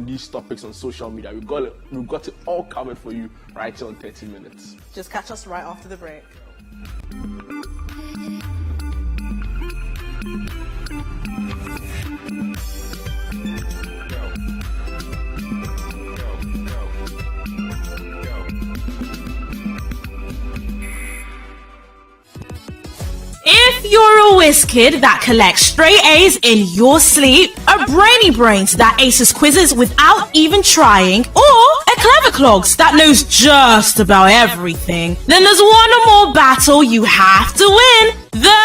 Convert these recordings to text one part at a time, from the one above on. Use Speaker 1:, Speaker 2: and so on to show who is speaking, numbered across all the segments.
Speaker 1: on these topics on social media. We've got it all covered for you right here on 30 minutes.
Speaker 2: Just catch us right after the break.
Speaker 3: If you're a whiz kid that collects straight A's in your sleep, a brainy brains that aces quizzes without even trying, or a clever clogs that knows just about everything, then there's one or more battle you have to win. The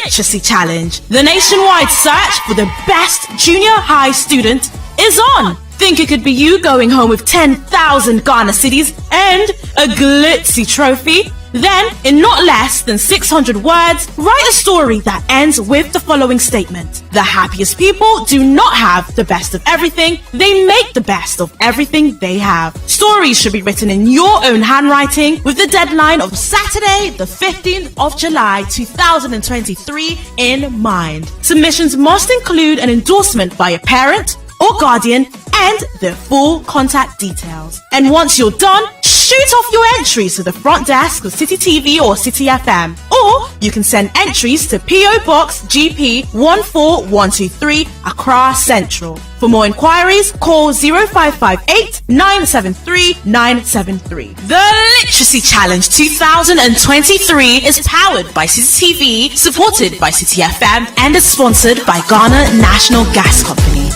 Speaker 3: Literacy Challenge. The nationwide search for the best junior high student is on. Think it could be you going home with 10,000 Ghana cedis and a glitzy trophy? Then, in not less than 600 words, write a story that ends with the following statement. The happiest people do not have the best of everything, they make the best of everything they have. Stories should be written in your own handwriting with the deadline of Saturday, the 15th of July 2023 in mind. Submissions must include an endorsement by a parent or guardian and their full contact details. And once you're done, shoot off your entries to the front desk of Citi TV or Citi FM. Or you can send entries to PO Box GP 14123 Accra Central. For more inquiries, call 0558 973 973. The Literacy Challenge 2023 is powered by Citi TV, supported by Citi FM, and is sponsored by Ghana National Gas Company.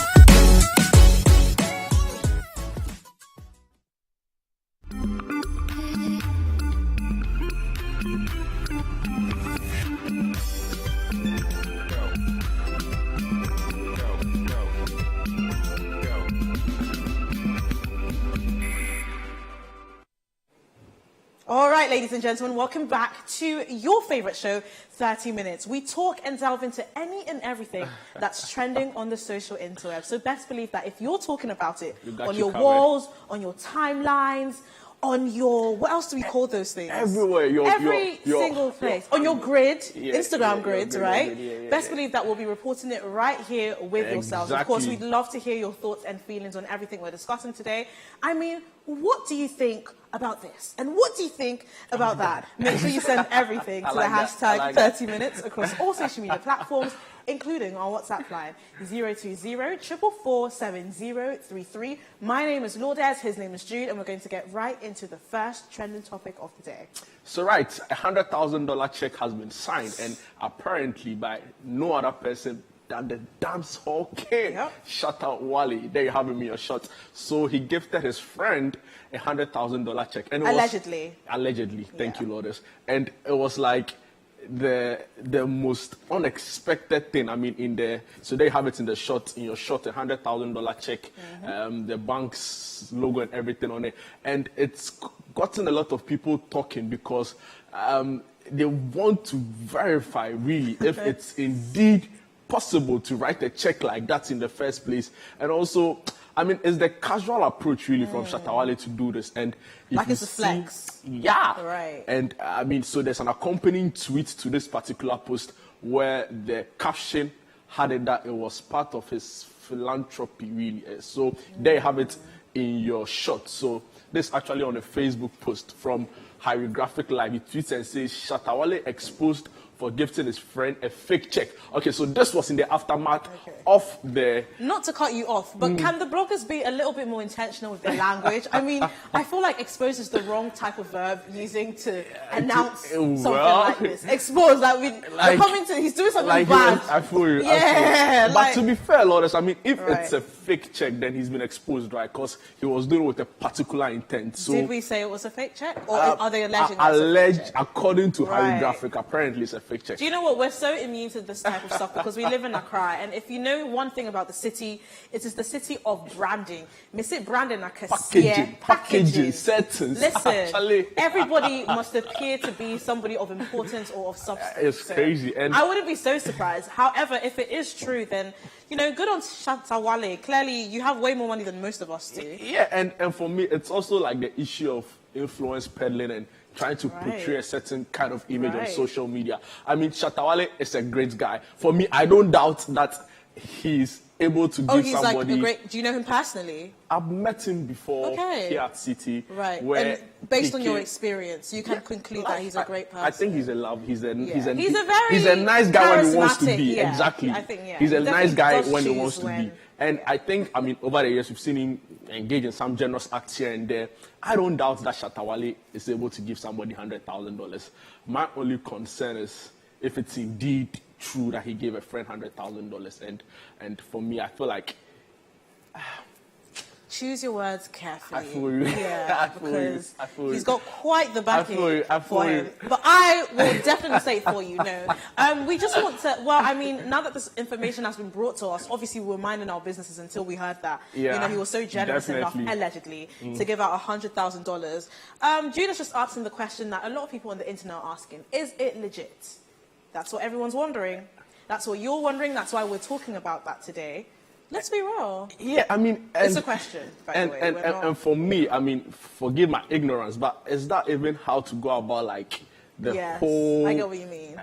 Speaker 2: All right, ladies and gentlemen, welcome back to your favorite show, 30 Minutes. We talk and delve into any and everything that's trending on the social interweb. So best believe that if you're talking about it on your walls, on your timelines, on your, what else do we call those things?
Speaker 1: Everywhere.
Speaker 2: Every single place. On your grid, Instagram grid, right? Best believe that we'll be reporting it right here with yourselves. Of course, we'd love to hear your thoughts and feelings on everything we're discussing today. I mean, what do you think about this? And what do you think about that? Make sure you send everything to the hashtag 30 Minutes across all social media platforms, including our WhatsApp line 020-444-7033. My name is Lourdes, his name is Jude, and we're going to get right into the first trending topic of the day.
Speaker 1: So right, $100,000 check has been signed, and apparently by no other person than the dance hall king, Shatta Wale. There you have him in your shot. So he gifted his friend $100,000 check, and it allegedly. Thank you, Lourdes. And it was like the most unexpected thing. I mean, so they have it in the shot, in your shot, $100,000 check, the bank's logo and everything on it, and it's gotten a lot of people talking because they want to verify really if it's indeed possible to write a check like that in the first place. And also, I mean, it's the casual approach really from Shatta Wale to do this, and
Speaker 2: like it's a flex.
Speaker 1: Right. And I mean, so there's an accompanying tweet to this particular post where the caption had it that it was part of his philanthropy really. So there you have it in your shot. So this is actually on a Facebook post from Hierographic Live. He tweets and says, Shatta Wale exposed for gifting his friend a fake check. Okay, so this was in the aftermath of the...
Speaker 2: Not to cut you off, but can the bloggers be a little bit more intentional with their language? I mean, I feel like expose is the wrong type of verb using to announce something like this. Expose, we're coming to, he's doing something bad.
Speaker 1: I feel you.
Speaker 2: Yeah.
Speaker 1: But to be fair, Lourdes, I mean, if it's a fake check, then he's been exposed, right? Because he was doing it with a particular intent. So,
Speaker 2: did we say it was a fake check? Or are they alleging
Speaker 1: alleged, according to Hierographic, apparently it's a fake check.
Speaker 2: Do you know what? We're so immune to this type of stuff because we live in Accra, and if you know one thing about the city, it is the city of branding. Miss it branding
Speaker 1: packaging settings.
Speaker 2: Listen, everybody must appear to be somebody of importance or of substance.
Speaker 1: It's crazy. And
Speaker 2: I wouldn't be so surprised. However, if it is true, then good on Shatta Wale. Clearly, you have way more money than most of us do.
Speaker 1: Yeah, and for me, it's also like the issue of influence peddling and trying to portray a certain kind of image on social media. I mean, Shatta Wale is a great guy. For me, I don't doubt that he's able to give
Speaker 2: he's
Speaker 1: somebody...
Speaker 2: like a great... Do you know him personally?
Speaker 1: I've met him before here at Citi.
Speaker 2: Right.
Speaker 1: Where
Speaker 2: and based on your experience, you can conclude that he's a great person.
Speaker 1: I think he's a love. He's a nice
Speaker 2: guy
Speaker 1: when he wants to be.
Speaker 2: Yeah.
Speaker 1: Exactly.
Speaker 2: I think,
Speaker 1: he's a nice guy when he wants to be. And I think, I mean, over the years, we've seen him engage in some generous acts here and there. I don't doubt that Shatta Wale is able to give somebody $100,000. My only concern is if it's indeed true that he gave a friend $100,000. And for me, I feel like...
Speaker 2: Choose your words carefully.
Speaker 1: I feel you.
Speaker 2: Yeah, because he's got quite the backing
Speaker 1: for
Speaker 2: him. But I will definitely say it for you, no. We just want to, well, I mean, now that this information has been brought to us, obviously we were minding our businesses until we heard that.
Speaker 1: Yeah,
Speaker 2: you know, he was so generous enough, allegedly, to give out $100,000. Judas just asking the question that a lot of people on the internet are asking, is it legit? That's what everyone's wondering. That's what you're wondering. That's why we're talking about that today. Let's be real.
Speaker 1: Yeah, I mean...
Speaker 2: it's a question, by the way.
Speaker 1: And for me, I mean, forgive my ignorance, but is that even how to go about, like, the whole...
Speaker 2: I get what you mean.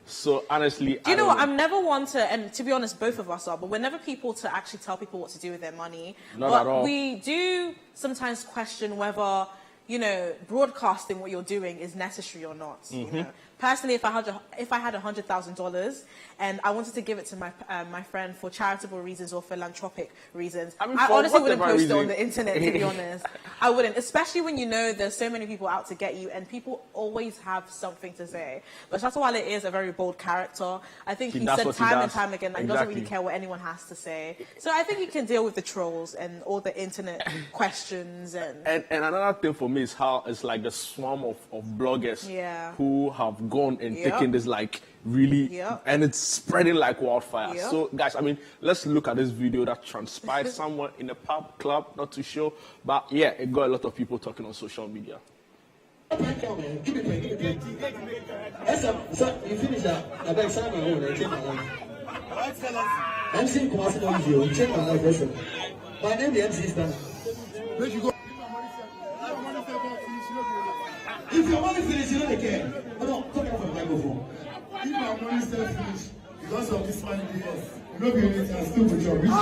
Speaker 1: So, honestly,
Speaker 2: Do you know what? I'm never one to, and to be honest, both of us are, but we're never people to actually tell people what to do with their money.
Speaker 1: Not at all.
Speaker 2: We do sometimes question whether, you know, broadcasting what you're doing is necessary or not. You know? Personally, if I had $100,000 and I wanted to give it to my friend for charitable reasons or philanthropic reasons, I honestly wouldn't post it on the internet, to be honest. I wouldn't, especially when you know there's so many people out to get you and people always have something to say. But Shatta Wale is a very bold character. I think he said time and time again that he doesn't really care what anyone has to say. So I think he can deal with the trolls and all the internet questions. And
Speaker 1: another thing for me is how it's like the swarm of bloggers who have gone and taken this like really and it's spreading like wildfire. So guys, I mean, let's look at this video that transpired somewhere in a pub, club, not too sure, but yeah, it got a lot of people talking on social media.
Speaker 4: You finish that. I beg sign my own and take my own. I'm saying come on you check my own person. My name is MC Stan. Where you go? If your money finish, you don't care. No, talk about the microphone. If my money still finish, because of this money, you know, be anything, I still with your risk.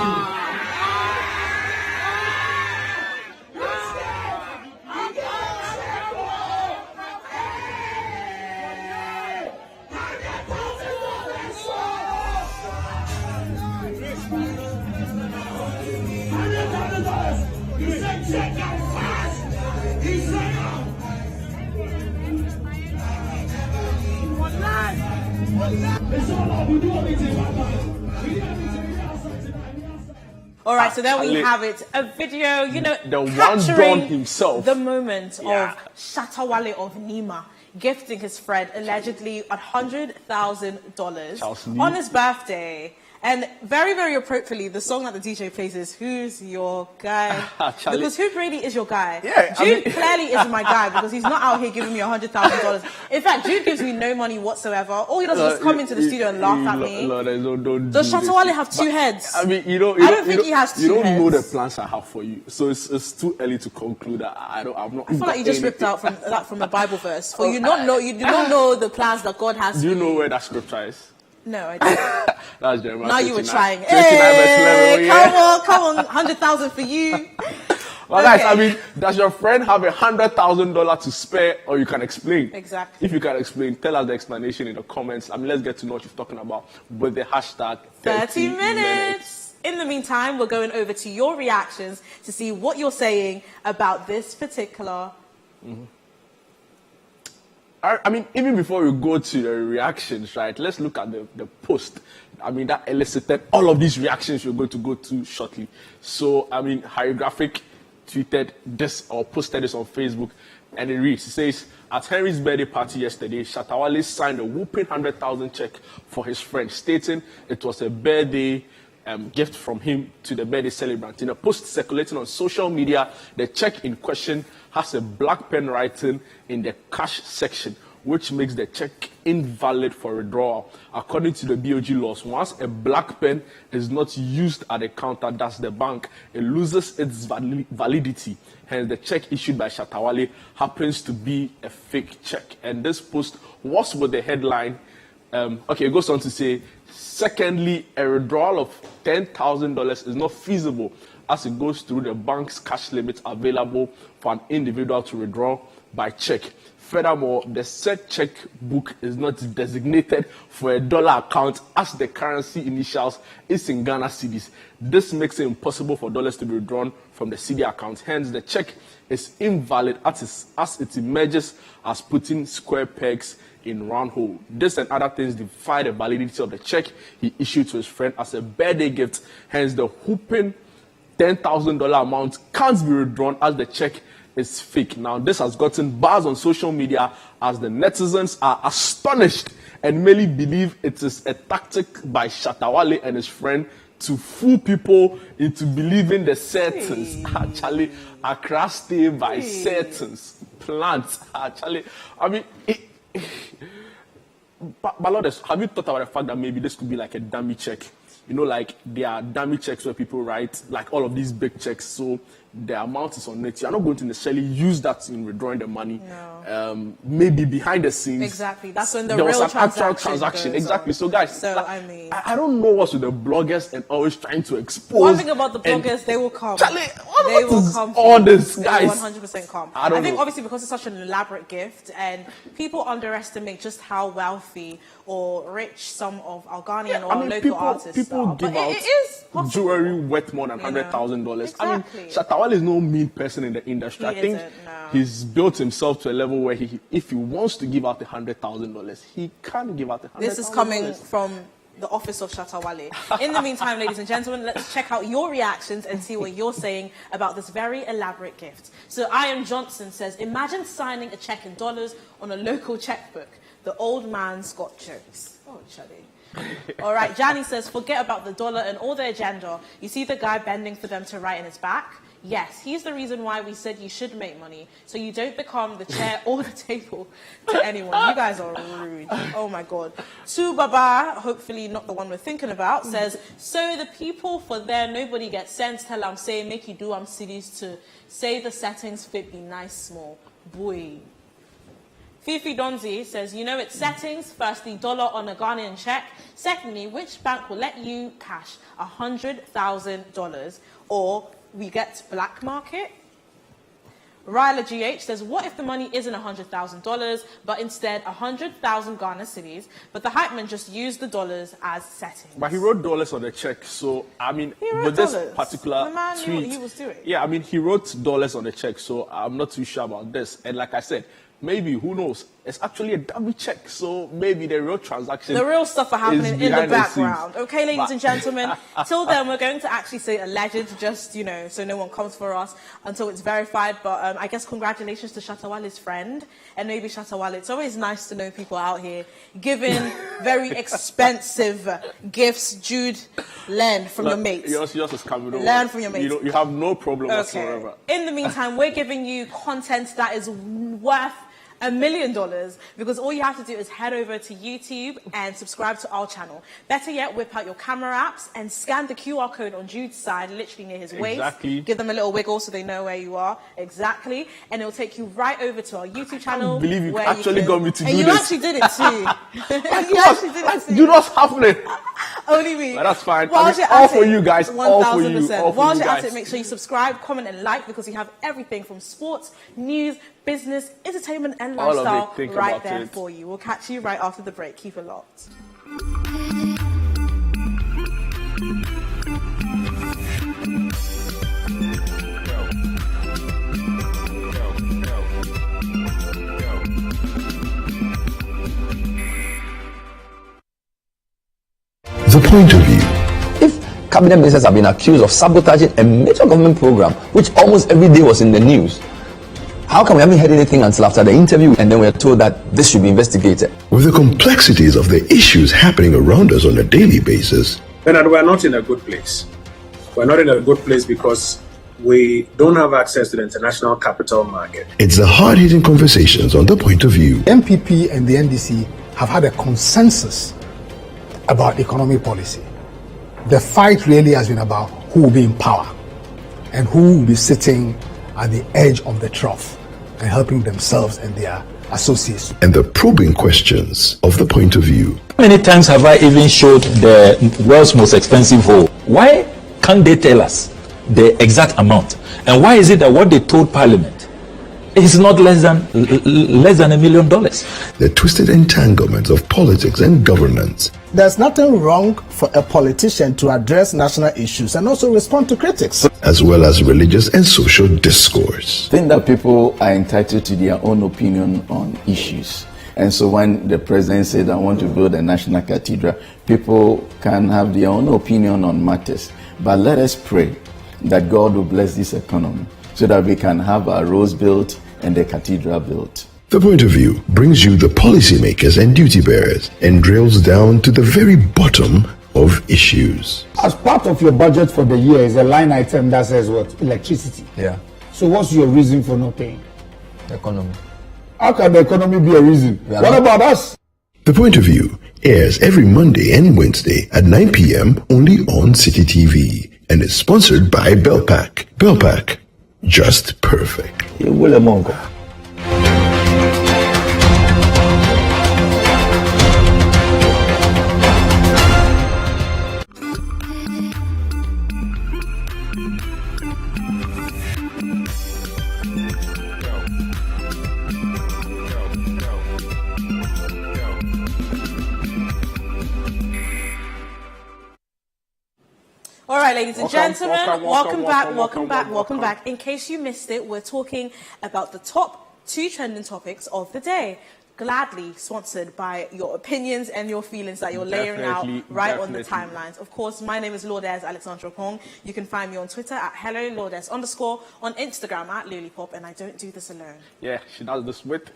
Speaker 2: All right, so there we have it. A video, you know,
Speaker 1: the
Speaker 2: capturing
Speaker 1: one himself.
Speaker 2: The moment of Shatta Wale of Nima gifting his friend allegedly $100,000 on his birthday. And very, very appropriately, the song that the DJ plays is "Who's Your Guy?" Because who really is your guy?
Speaker 1: Yeah,
Speaker 2: Jude clearly is my guy because he's not out here giving me $100,000. In fact, Jude gives me no money whatsoever. All he does is just come into the studio and laugh at me. Does Shatta Wale have two heads?
Speaker 1: I mean, I don't think he has two heads. You don't know the plans I have for you, so it's too early to conclude that I feel like
Speaker 2: you just ripped out from a Bible verse. For you do not know the plans that God has.
Speaker 1: Do you know where that scripture is?
Speaker 2: No, I don't.
Speaker 1: That's Jeremiah.
Speaker 2: Now you were trying.
Speaker 1: 29 verse 11,
Speaker 2: come on, 100,000 for you.
Speaker 1: Well, guys, I mean, does your friend have $100,000 to spare, or you can explain?
Speaker 2: Exactly.
Speaker 1: If you can explain, tell us the explanation in the comments. I mean, let's get to know what you're talking about with the hashtag 30 minutes.
Speaker 2: In the meantime, we're going over to your reactions to see what you're saying about this particular.
Speaker 1: I mean, even before we go to the reactions, right, let's look at the post. I mean, that elicited all of these reactions we're going to go to shortly. So, I mean, Harry Graphic tweeted this or posted this on Facebook, and it reads, it says, at Henry's birthday party yesterday, Shatta Wale signed a whooping 100,000 check for his friend, stating it was a birthday gift from him to the birthday celebrant. In a post circulating on social media, the check in question has a black pen writing in the cash section, which makes the check invalid for withdrawal. According to the BOG laws, once a black pen is not used at the counter, that's the bank, it loses its validity. Hence, the check issued by Shatta Wale happens to be a fake check. And this post was with the headline, Okay, it goes on to say, secondly, a withdrawal of $10,000 is not feasible as it goes through the bank's cash limit available for an individual to withdraw by check. Furthermore, the said checkbook is not designated for a dollar account as the currency initials is in Ghana cedis. This makes it impossible for dollars to be withdrawn from the Citi account. Hence, the check is invalid as it emerges as putting square pegs in round hole. This and other things defy the validity of the check he issued to his friend as a birthday gift. Hence, the whooping $10,000 amount can't be withdrawn as the check is fake. Now, this has gotten buzz on social media as the netizens are astonished and merely believe it is a tactic by Shatta Wale and his friend to fool people into believing the certain actually Accra stay by certain plants. Actually, I mean, but Lourdes, have you thought about the fact that maybe this could be like a dummy check? You know, like there are dummy checks where people write like all of these big checks, so the amount is on it. You're not going to necessarily use that in withdrawing the money. No. Maybe behind the scenes.
Speaker 2: Exactly. That's when the
Speaker 1: there
Speaker 2: real
Speaker 1: was an actual transaction. Exactly. So guys,
Speaker 2: so
Speaker 1: like,
Speaker 2: I mean,
Speaker 1: I don't know what's with the bloggers and always trying to expose.
Speaker 2: One thing about the bloggers, they will come.
Speaker 1: Charlie,
Speaker 2: they will come.
Speaker 1: All this, guys.
Speaker 2: 100% come.
Speaker 1: I think
Speaker 2: know. Obviously because it's such an elaborate gift, and people underestimate just how wealthy or rich some of our Ghanaian or local artists
Speaker 1: people
Speaker 2: are.
Speaker 1: give
Speaker 2: but
Speaker 1: out
Speaker 2: it is possible.
Speaker 1: Jewelry worth more than $100,000.
Speaker 2: Exactly.
Speaker 1: I mean, Shatta Wale is no mean person in the industry. I think he's built himself to a level where if he wants to give out $100,000, he can give out $100,000.
Speaker 2: This is coming from the office of Shatta Wale. In the meantime, ladies and gentlemen, let's check out your reactions and see what you're saying about this very elaborate gift. So Ian Johnson says, imagine signing a check in dollars on a local checkbook. The old man's got jokes. Oh, Charlie. All right, Jani says, forget about the dollar and all the agenda. You see the guy bending for them to write in his back? Yes, he's the reason why we said you should make money, so you don't become the chair or the table to anyone. You guys are rude. Oh, my God. Tu Baba, hopefully not the one we're thinking about, says, so the people for there, nobody gets sent, tell I'm saying, make you do cities to say the settings fit be nice small. Boy. Fifi Donzi says, you know, it's settings. Firstly, dollar on a Ghanaian check. Secondly, which bank will let you cash $100,000 or we get black market? Ryla GH says, what if the money isn't $100,000, but instead 100,000 Ghana cedis, but the hype man just used the dollars as settings?
Speaker 1: But he wrote dollars on the check, so, I mean, with this particular
Speaker 2: the man
Speaker 1: tweet,
Speaker 2: knew what he was doing.
Speaker 1: Yeah, I mean, he wrote dollars on the check, so I'm not too sure about this. And like I said, maybe, who knows, it's actually a dummy check, so maybe the real transaction,
Speaker 2: the real stuff are happening in the background. Okay, ladies
Speaker 1: but
Speaker 2: and gentlemen, till then we're going to actually say alleged, just, you know, so no one comes for us until it's verified. But I guess congratulations to Shatta Wale's friend, and maybe Shatta Wale. It's always nice to know people out here giving very expensive gifts. Jude, learn from your mates.
Speaker 1: Yours is coming over.
Speaker 2: Learn from your mates.
Speaker 1: You have no problem whatsoever.
Speaker 2: In the meantime, we're giving you content that is worth $1 million, because all you have to do is head over to YouTube and subscribe to our channel. Better yet, whip out your camera apps and scan the QR code on Jude's side, literally near his waist.
Speaker 1: Exactly.
Speaker 2: Give them a little wiggle so they know where you are. Exactly. And it'll take you right over to our YouTube channel.
Speaker 1: I can't believe you actually got me to do this.
Speaker 2: And you actually did it too. You actually did it too.
Speaker 1: Do not happening.
Speaker 2: Only me.
Speaker 1: But that's fine.
Speaker 2: While you're
Speaker 1: all
Speaker 2: at
Speaker 1: for
Speaker 2: it,
Speaker 1: you guys.
Speaker 2: 1000%.
Speaker 1: All for you. All for
Speaker 2: While
Speaker 1: you
Speaker 2: you're
Speaker 1: guys.
Speaker 2: at it, make sure you subscribe, comment, and like, because we have everything from sports, news, business, entertainment, and lifestyle right there for you. We'll catch you right after the break. Keep it locked.
Speaker 5: The point of view. If cabinet ministers have been accused of sabotaging a major government program, which almost every day was in the news, how come we haven't heard anything until after the interview and then we are told that this should be investigated?
Speaker 6: With the complexities of the issues happening around us on a daily basis,
Speaker 7: Bernard, we're not in a good place. We're not in a good place because we don't have access to the international capital market.
Speaker 6: it's the hard-hitting conversations on The Point of View.
Speaker 8: MPP and the NDC have had a consensus about economic policy. The fight really has been about who will be in power and who will be sitting at the edge of the trough and helping themselves and their associates.
Speaker 6: And the probing questions of the point of view.
Speaker 9: How many times have I even showed the world's most expensive hole? Why can't they tell us the exact amount? And why is it that what they told Parliament is not less than $1 million?
Speaker 6: The twisted entanglements of politics and governance.
Speaker 10: There's nothing wrong for a politician to address national issues and also respond to critics.
Speaker 6: As well as religious and social discourse.
Speaker 5: I think that people are entitled to their own opinion on issues. And so when the president said, I want to build a national cathedral, people can have their own opinion on matters. But let us pray that God will bless this economy so that we can have our roads built and the cathedral built.
Speaker 6: The point of view brings you the policymakers and duty bearers and drills down to the very bottom of issues.
Speaker 11: As part of your budget for the year is a line item that says what? Electricity.
Speaker 5: Yeah.
Speaker 11: So what's your reason for not paying?
Speaker 5: The economy.
Speaker 11: How can the economy be a reason? What about us?
Speaker 6: The point of view airs every Monday and Wednesday at 9 p.m. only on Citi TV and is sponsored by Belpac. Belpac, just perfect.
Speaker 2: All right, ladies and gentlemen, welcome back. In case you missed it, we're talking about the top 2 trending topics of the day. Gladly sponsored by your opinions and your feelings that you're layering out right on the timelines. Of course, my name is Lourdes Alexandra Pong. You can find me on Twitter at @HelloLourdes_, on Instagram at Lollipop, and I don't do this alone.
Speaker 1: Yeah, she does this with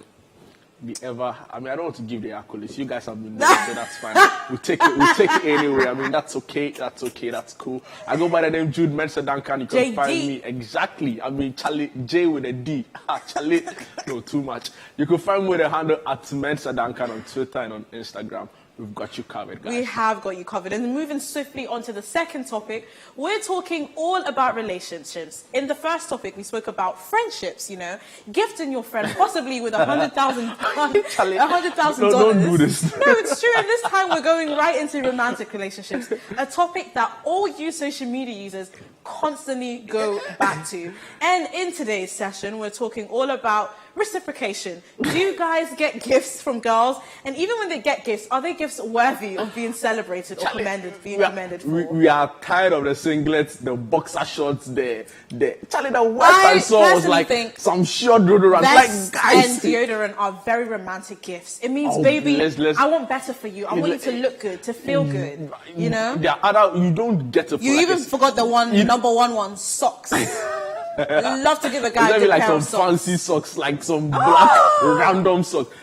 Speaker 1: I don't want to give the accolades. You guys have been doing it, so that's fine. We'll take it anyway. I mean, that's okay, that's cool. I go by the name Jude Mensa Duncan. You can find me exactly. I mean, Charlie J with a D. Charlie, no, too much. You can find me with a handle at Mensa Duncan on Twitter and on Instagram. We've got you covered, guys.
Speaker 2: We have got you covered. And moving swiftly on to the second topic, we're talking all about relationships. In the first topic, we spoke about friendships, gifting your friend possibly with $100,000. $100,000.
Speaker 1: Don't do this.
Speaker 2: No, it's true. And this time we're going right into romantic relationships, a topic that all you social media users constantly go back to. And in today's session, we're talking all about reciprocation. Do you guys get gifts from girls? And even when they get gifts, are they gifts worthy of being celebrated or commended for?
Speaker 1: We are tired of the singlets, the boxer shorts, the worst I saw was like some short deodorant.
Speaker 2: Vest and deodorant are very romantic gifts. It means, baby, I want better for you. I want you to look good, to feel good. You
Speaker 1: don't get it.
Speaker 2: You even forgot the number one, socks. Love to give a guy a good
Speaker 1: like
Speaker 2: pair
Speaker 1: some
Speaker 2: of socks.
Speaker 1: fancy socks, like some black random socks.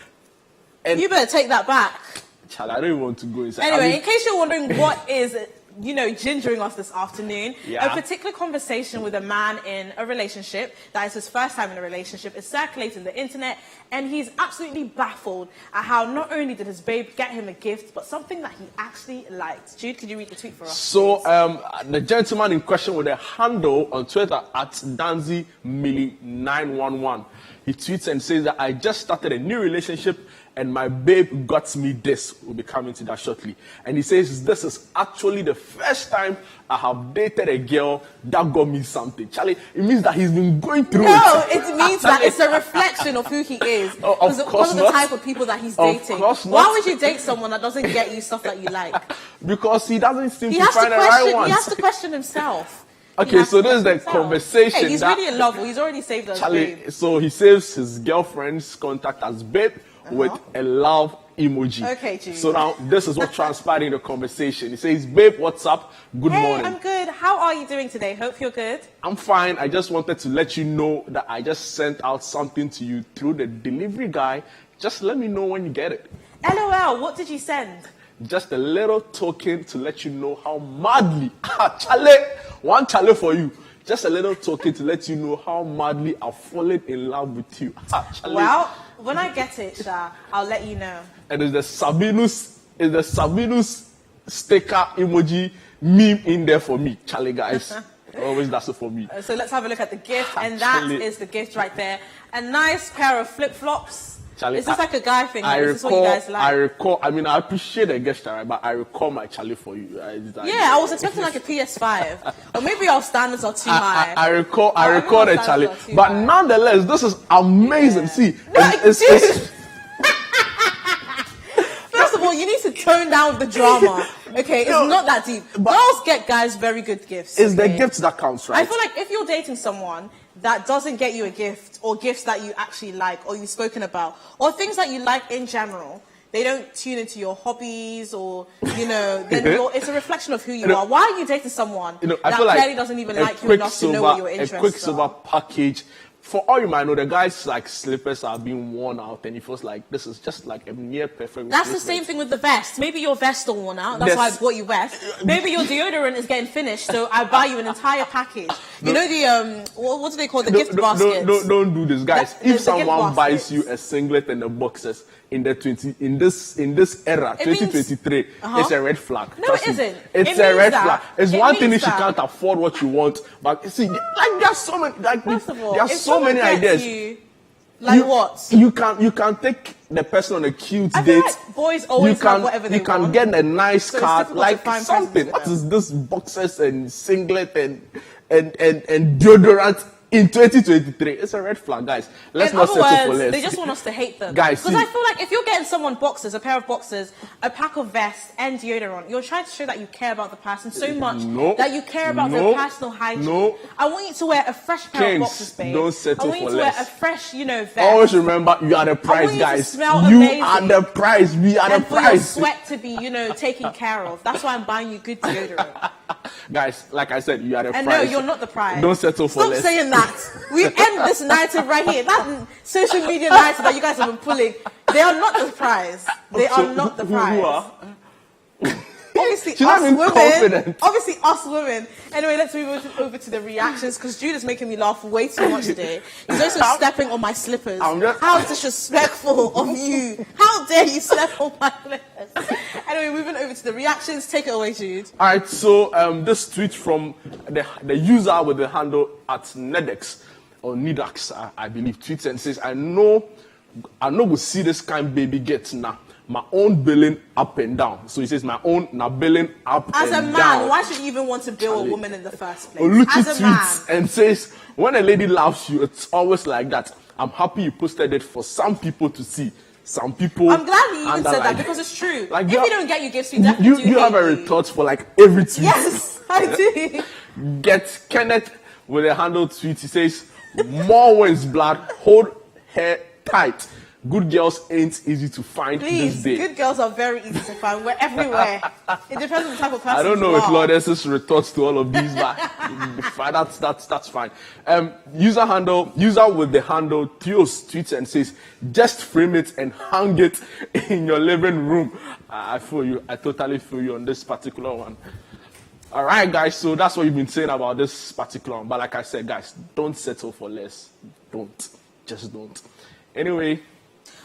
Speaker 1: And
Speaker 2: you better take that back.
Speaker 1: Child, I don't even want to go inside.
Speaker 2: Anyway, in case you're wondering what is gingering us this afternoon,
Speaker 1: yeah.
Speaker 2: A particular conversation with a man in a relationship, that is his first time in a relationship, is circulating the internet, and he's absolutely baffled at how not only did his babe get him a gift, but something that he actually liked. Jude, could you read the tweet for us?
Speaker 1: So, the gentleman in question with a handle on Twitter at DanzyMilly911, he tweets and says that I just started a new relationship and my babe got me this. We'll be coming to that shortly. And he says, this is actually the first time I have dated a girl that got me something. Charlie, it means that he's been going through it.
Speaker 2: No, it means that it's a reflection of who he is. Because of the type of people that he's dating. Why would you date someone that doesn't get you stuff that you like?
Speaker 1: Because he doesn't seem to find the right one.
Speaker 2: He has to question himself.
Speaker 1: Okay, so this is the conversation.
Speaker 2: Hey, he's really in love. He's already saved us.
Speaker 1: Charlie, so he saves his girlfriend's contact as babe with a love emoji.
Speaker 2: Okay, Jude.
Speaker 1: So now this is what transpired in the conversation. He says, babe, what's up? Good morning.
Speaker 2: I'm good. How are you doing today? Hope you're good.
Speaker 1: I'm fine. I just wanted to let you know that I just sent out something to you through the delivery guy. Just let me know when you get it.
Speaker 2: LOL, what did you send?
Speaker 1: Just a little token to let you know how madly, one chale for you. Just a little token to let you know how madly I've fallen in love with you.
Speaker 2: Well, when I get it, I'll let you know.
Speaker 1: And it's the Sabinus sticker emoji meme in there for me. Charlie, guys. Always that's it for me.
Speaker 2: So let's have a look at the gift, and that is the gift right there. A nice pair of flip-flops.
Speaker 1: Charlie,
Speaker 2: is this like a guy thing?
Speaker 1: I
Speaker 2: is this what you guys like?
Speaker 1: I recall. I mean, I appreciate the gesture, right? But I recall my Charlie for you.
Speaker 2: Yeah, I was expecting like a PS5, or maybe our standards are too high.
Speaker 1: I recall the Charlie, but nonetheless, this is amazing.
Speaker 2: Yeah.
Speaker 1: See,
Speaker 2: it's First of all, you need to tone down the drama. Okay, it's not that deep. Girls get guys very good gifts.
Speaker 1: It's the gifts that counts, right?
Speaker 2: I feel like if you're dating someone that doesn't get you a gift, or gifts that you actually like, or you've spoken about, or things that you like in general, they don't tune into your hobbies, or then it's a reflection of who you are. Why are you dating someone that clearly doesn't even like you enough to know what your interests are?
Speaker 1: A quick silver package. For all you might know, the guy's like slippers are being worn out, and he feels like this is just like a near perfect.
Speaker 2: That's the same thing with the vest. Maybe your vest are worn out. That's why I bought you vest. Maybe your deodorant is getting finished, so I buy you an entire package. You know the what do they call the gift baskets?
Speaker 1: Don't do this, guys. If someone buys you a singlet and a boxers in this era, 2023, it's a red flag.
Speaker 2: No, it isn't.
Speaker 1: It's a red flag. It's one thing if she can't afford what you want, but see, like there's so many. Like
Speaker 2: first of all,
Speaker 1: there are so many ideas.
Speaker 2: What?
Speaker 1: You can take the person on a cute date.
Speaker 2: Like boys always have whatever they want.
Speaker 1: You can get a nice card, like something.
Speaker 2: What
Speaker 1: is this boxers and singlet and deodorant in 2023? It's a red flag, guys. Let's not settle for less.
Speaker 2: They just want us to hate them.
Speaker 1: Guys,
Speaker 2: because I feel like if you're getting someone boxers, a pair of boxers, a pack of vests, and deodorant, you're trying to show that you care about the person so much that you care about their personal hygiene. I want you to wear a fresh pair of boxers, babe.
Speaker 1: Don't settle for less.
Speaker 2: I want you to wear a fresh, vest.
Speaker 1: Always remember, you are the prize, guys. You are the prize. We are the prize.
Speaker 2: For your sweat to be, taken care of. That's why I'm buying you good deodorant.
Speaker 1: Guys, like I said, you are the prize.
Speaker 2: And no, you're not the prize.
Speaker 1: Don't settle for less.
Speaker 2: Stop saying that. We end this narrative right here. That social media narrative that you guys have been pulling, they are not the prize. They are not the prize.
Speaker 1: Who are?
Speaker 2: Obviously, us women. Obviously, us women. Anyway, let's move over to the reactions, because Jude is making me laugh way too much today. He's also stepping on my slippers. How disrespectful of you. How dare you step on my slippers? Anyway, moving over to the reactions. Take it away, Jude.
Speaker 1: All right, so this tweet from the user with the handle at Nedex, or Nidax, I believe, tweets and says, I know we see this kind baby get now. My own billing up and down. So he says, my own billing up and down.
Speaker 2: As a man, why should you even want to bill a woman in the first place?
Speaker 1: Oluchi tweets and says, when a lady loves you, it's always like that. I'm happy you posted it for some people to see. Some people.
Speaker 2: I'm glad you even said that, because it's true. Like, if you don't get your gifts, we definitely do.
Speaker 1: You have a retort for like every tweet.
Speaker 2: Yes, I do.
Speaker 1: Get Kenneth with a handle tweet. He says, more wins blood, hold her tight. Good girls ain't easy to find this day.
Speaker 2: Good girls are very easy to find. We're everywhere. It depends on the type of person.
Speaker 1: I don't know if Lourdes' retorts to all of these, but that's fine. User with the handle Theos tweets and says, just frame it and hang it in your living room. I feel you. I totally feel you on this particular one. All right, guys. So that's what you've been saying about this particular one. But like I said, guys, don't settle for less. Don't. Just don't. Anyway.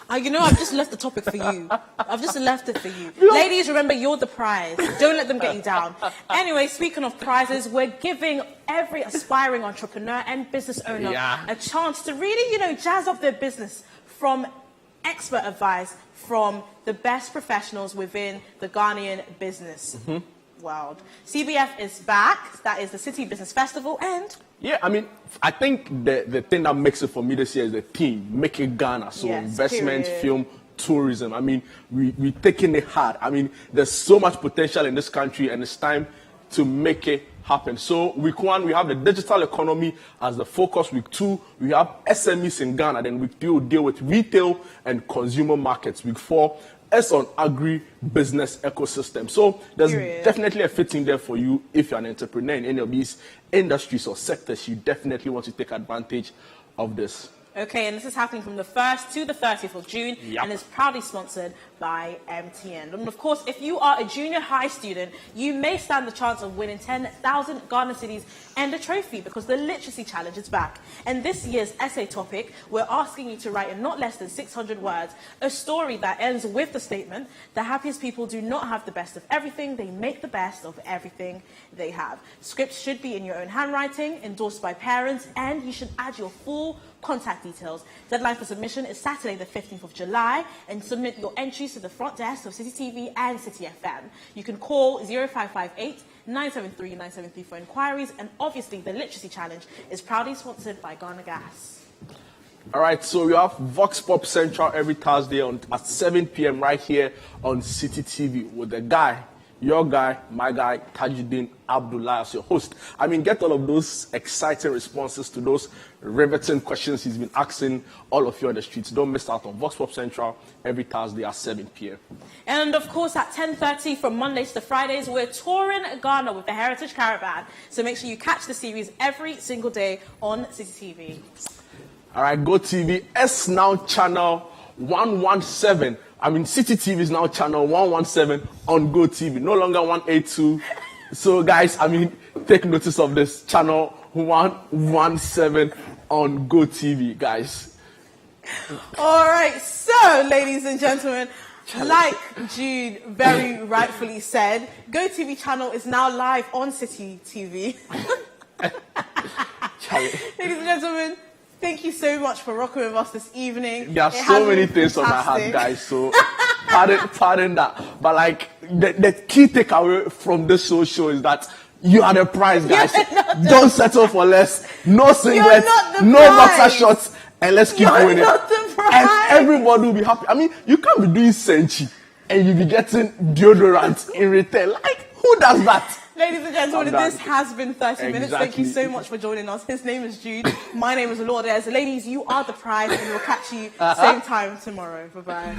Speaker 2: I've just left the topic for you. I've just left it for you. Ladies, remember, you're the prize. Don't let them get you down. Anyway, speaking of prizes, we're giving every aspiring entrepreneur and business owner a chance to really, jazz up their business from expert advice from the best professionals within the Ghanaian business world. CBF is back. That is the Citi Business Festival, and...
Speaker 1: Yeah, I mean, I think the thing that makes it for me this year is the theme, Make It Ghana. So investment, film, tourism. I mean, we're taking it hard. I mean, there's so much potential in this country, and it's time to make it happen. So week 1, we have the digital economy as the focus. Week 2, we have SMEs in Ghana. Then week 3, we'll deal with retail and consumer markets. Week 4, S on agri-business ecosystem. So there's definitely a fitting there for you if you're an entrepreneur in any of these industries or sectors. You definitely want to take advantage of this.
Speaker 2: Okay, and this is happening from the 1st to the 30th of June, and is proudly sponsored by MTN. And of course, if you are a junior high student, you may stand the chance of winning 10,000 Ghana cedis and a trophy, because the literacy challenge is back. And this year's essay topic, we're asking you to write in not less than 600 words a story that ends with the statement, the happiest people do not have the best of everything, they make the best of everything they have. Scripts should be in your own handwriting, endorsed by parents, and you should add your full contact contact details. Deadline for submission is Saturday the 15th of July, and submit your entries to the front desk of Citi TV and Citi FM. You can call 0558 973 973 for inquiries, and obviously the Literacy Challenge is proudly sponsored by Ghana Gas.
Speaker 1: All right, so we have Vox Pop Central every Thursday at 7 p.m. right here on Citi TV with the guy, your guy, my guy, Tajuddin Abdullah as your host. I mean, get all of those exciting responses to those riveting questions he's been asking all of you on the streets. Don't miss out on Vox Pop Central every Thursday at 7 p.m.
Speaker 2: And of course, at 10:30 from Mondays to Fridays, we're touring Ghana with the Heritage Caravan. So make sure you catch the series every single day on Citi TV.
Speaker 1: All right, Go TV, S Now Channel 117. I mean, Citi TV is now channel 117 on Go TV, no longer 182. So, guys, I mean, take notice of this, channel 117 on Go TV, guys.
Speaker 2: All right, so, ladies and gentlemen, like Jude very rightfully said, Go TV channel is now live on Citi TV. Ladies and gentlemen, thank you so much for rocking with us this evening.
Speaker 1: There are so many things on my heart, guys, so pardon that. But like, the key takeaway from this show is that you are the prize, guys. Don't settle for less. No singlets, no boxer shorts, and let's keep winning. And everybody will be happy. I mean, you can't be doing Senchi and you'll be getting deodorant in return. Like, who does that?
Speaker 2: Ladies and gentlemen, this has been 30 minutes. Thank you so much for joining us. His name is Jude. My name is Lourdes. Ladies, you are the prize, and we'll catch you same time tomorrow. Bye-bye.